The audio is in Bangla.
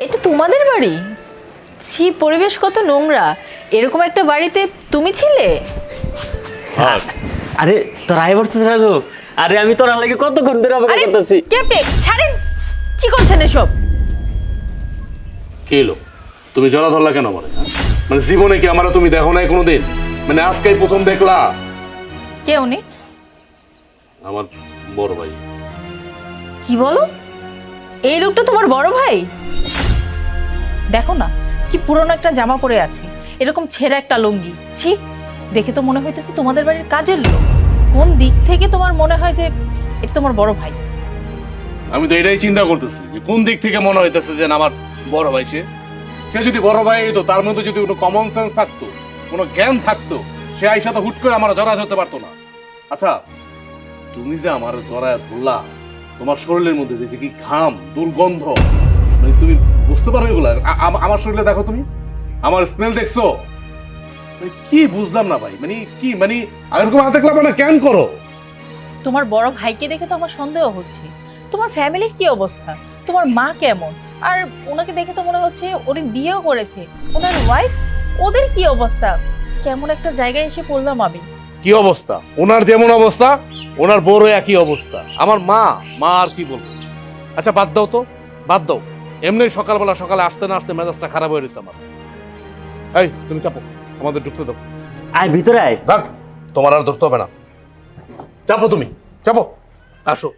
এটা তোমাদের বাড়ি? ছি, পরিবেশ কত নোংরা। এরকম একটা বাড়িতে তুমি ছিলে? আরে তোর আয় বলছিস রাজু? আরে আমি তোর লাগে কতক্ষণ ধরে অপেক্ষা করতেছি। ক্যাপ্টেন ছাড়েন, কি করছেন এসব? কি হলো? তুমি জড়া ধরলা কেন আমারে? মানে জীবনে কি আমারে তুমি দেখো নাই কোনোদিন? মানে আজকেই প্রথম দেখলা? কে উনি? আমার বড় ভাই। কি বলো? এই লোকটা তোমার বড় ভাই? দেখো না, কি পুরনো একটা জামা পরে আছে, এরকম ছেঁড়া একটা লুঙ্গি। ছি, দেখে তো মনে হইতেছে তোমাদের বাড়ির কাজের লোক। কোন দিক থেকে তোমার মনে হয় যে এটা তোমার বড় ভাই? আমি তো এটাই চিন্তা করতেছি যে কোন দিক থেকে মনে হইতেছে যে আমার বড় ভাই সে। সে যদি বড় ভাই হইতো, তার মধ্যে যদি কোনো কমন সেন্স থাকতো, কোনো জ্ঞান থাকতো, সে আইসা তো হুট করে আমার জড়া ধরতে পারতো না। আচ্ছা, তুমি যে আমার জড়ায় ধরলা, তোমার শরীরের মধ্যে যে কি ঘাম, দুর্গন্ধ, মানে তুমি বুঝতে পারো এগুলা? আমার শরীরে দেখো, তুমি আমার স্মেল দেখছো? মানে কি বুঝলাম না ভাই, মানে কি, মানে এরকম হাতে দেখলাম না কেন করো? তোমার বড় ভাইকে দেখে তো আমার সন্দেহ হচ্ছে। তোমার ফ্যামিলির কি অবস্থা? তোমার মা কেমন? আর ওনাকে দেখে তো মনে হচ্ছে উনি বিয়েও করেছে, ওনার ওয়াইফ। ওদের কি অবস্থা? কেমন একটা জায়গায় এসে পড়লাম আমি। কি অবস্থা? ওনার যেমন অবস্থা, ওনার বড় একই অবস্থা। আমার মা, মা আর কি বলবো। আচ্ছা বাদ দাও তো, বাদ দাও। এমনি সকালে আসতে না আসতে মেজাজটা খারাপ হয়ে গেছে আমার। এই তুমি চাপো, আমাদের ঢুকতে দাও। আয় ভিতরে আয়। ভাগ, তোমার আর ধরতে হবে না। চাপো তুমি, চাপো, আসো।